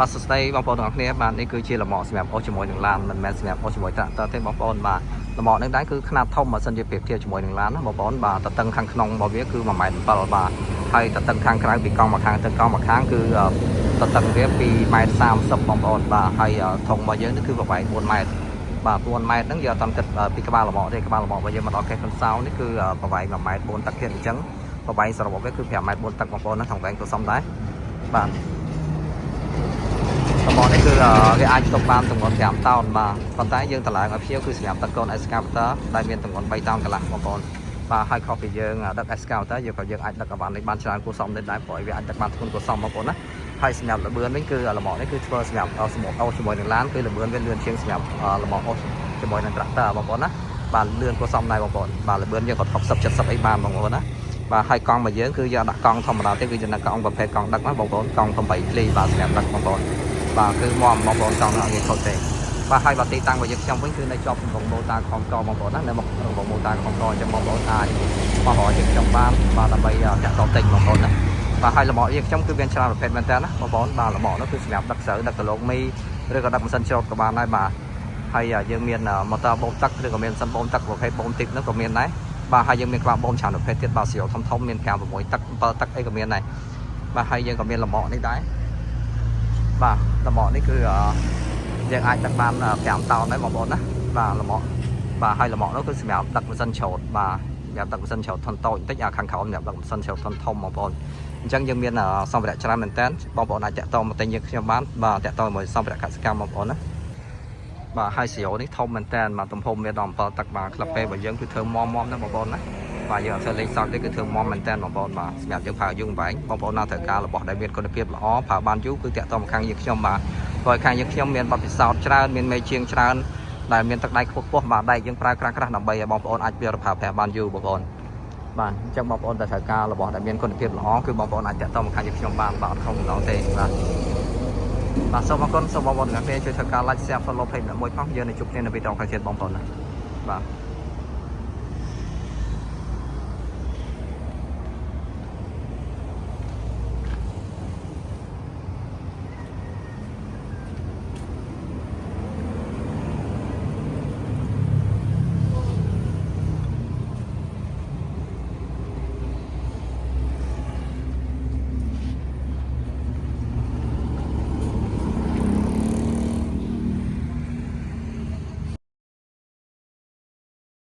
បាទសួស្តីបងប្អូនទាំងអស់គ្នាបាទនេះគឺជាលំអសម្រាប់អូសជាមួយនឹងឡានមិនមែនសម្រាប់អូសជាមួយត្រាក់ទ័រទេបងប្អូនបាទលំអនេះដែរគឺខ្នាតធំបើសិនជាប្រៀបធៀបជាមួយនឹងឡានណាបងប្អូនបាទតតឹងខាងក្នុងរបស់វាគឺ1.7 ម៉ែត្របាទហើយតតឹងខាងក្រៅពីកង់មួយខាងទៅកង់មួយខាងគឺតតឹងវា2.30 ម៉ែត្របងប្អូនបាទហើយធំរបស់យើងនេះគឺប្រវែង4 ម៉ែត្របាទ4 ម៉ែត្រហ្នឹងយើងអត់តគិតពីក្បាលលំអទេក្បាលលំអរបស់យើងមកដល់កេះកន្សោនេះគឺប្រវែង1.4 ម៉ែត្រទឹកទៀតអញ្ចឹងប្រវែងសរុបវាគឺ5.4 ម៉ែត្រទឹកបងប្អូនណាថងវែងក៏សមដែរបាទតំបន់នេះគឺវាអាចស្តុកបានទម្ងន់5 តោនបាទប៉ុន្តែយើងតម្លើងឲ្យភ្ញៀវគឺសម្រាប់ដឹកកូន Excavator ដែលមានទម្ងន់3 តោនកន្លះបងប្អូនបាទហើយខុសពីយើងដឹក Excavator យើងក៏យើងអាចដឹកអវ៉ាន់នេះបានច្រើនគួរសមដែរព្រោះវាអាចដឹកបានធ្ងន់គួរសមបងប្អូនណាហើយសម្រាប់លបឿនវិញគឺលំអនេះគឺធ្វើសម្រាប់សម្រាប់អូសជាមួយនឹងឡានគឺលបឿនវាលឿនជាងសម្រាប់លំអអូសជាមួយនឹង Tractor បងប្អូនណាបាទលឿនគួរសមដែរបងប្អូនបាទលបឿនយើងក៏60 70អីបានបងប្អូនណាបាទហើយកង់របស់យើងគឺយកដាក់កង់ធម្មតាទេគឺយើងដាក់កង់ប្រភេទកង់ដឹកណាបងប្អូនកង់8 ឃ្លីបាទសម្រាប់ដឹកបងប្អូនបាទគឺមកបងប្អូនចង់ឲ្យងាយខុសទេបាទហើយបាទទីតាំងរបស់យើងខ្ញុំវិញគឺនៅជាប់រងម៉ូតាខំកបងប្អូនណានៅមុខរងម៉ូតាខំកអញ្ចឹងបងប្អូនអាចមករកយើងខ្ញុំបានបាទដើម្បីតាក់ទងទិញបងប្អូនណាបាទហើយលម្អយើងខ្ញុំគឺមានច្រើនប្រភេទមែនតើណាបងប្អូនបាទលម្អនោះគឺសម្រាប់ដឹកស្រូវដឹកដលងមីឬក៏ដឹកម៉ាស៊ីនច្រូតក៏បានដែរបាទហើយយើងមានម៉ូទ័របូមទឹកឬក៏មានម៉ាស៊ីនបូមទឹកប្រភេទបូមទីកនោះក៏មានដែរបាទហើយយើងមានក្បាលបូមច្រើនប្រភេទទៀតបាទស្រូវធំធំមាន5 6 ទឹក7 ទឹកអីក៏មានដែរបាទហើយយើងក៏មានលម្អនេះដែរបាទលម្អនេះគឺយើងអាចដឹកបាន5 តោនដែរបងប្អូនណាបាទលម្អបាទហើយលម្អនោះគឺសម្រាប់ដឹកម៉ាស៊ីនច្រូតបាទសម្រាប់ដឹកម៉ាស៊ីនច្រូតធុនតូចបន្តិចខាងក្រោមសម្រាប់ដឹកម៉ាស៊ីនច្រូតធុនធំបងប្អូនអញ្ចឹងយើងមានសម្ភារៈច្រើនមែនតើបងប្អូនអាចតាក់ទងមកទិញយើងខ្ញុំបានបាទតាក់ទងជាមួយសម្ភារៈកសិកម្មបងប្អូនណាបាទហើយស្រូវនេះធំមែនតើបាទទំហំវាដល់7 ទឹកបាទក្លឹបពេលរបស់យើងគឺធ្វើមមណាបងប្អូនណាបាទយើងអត់ធ្វើលេខសតទេគឺធ្វើមមែនតើបងប្អូនបាទសម្រាប់យើងប្រើយូរវែងបងប្អូនណាត្រូវការរបស់ដែលមានគុណភាពល្អប្រើបានយូរគឺតាក់ទងមកខាងយើងខ្ញុំបាទព្រោះខាងយើងខ្ញុំមានបទពិសោធន៍ច្រើនមានមេជាងច្រើនដែលមានទឹកដៃខ្ពស់ៗបាទដែកយើងប្រើក្រាស់ៗដើម្បីឲ្យបងប្អូនអាចប្រើប្រាស់បានយូរបងប្អូនបាទអញ្ចឹងបងប្អូនតែត្រូវការរបស់ដែលមានគុណភាពល្អគឺបងប្អូនអាចតាក់ទងមកខាងយើងខ្ញុំបានបាទអត់ខុសម្ដងទេបាទសូមអរគុណសូមបងប្អូនទាំងអស់គ្នាជួយធ្វើការ like share follow page មួយផងយើងនឹងជួបគ្នានៅវីដេអូក្រោយទៀតបងប្អូនណាបាទ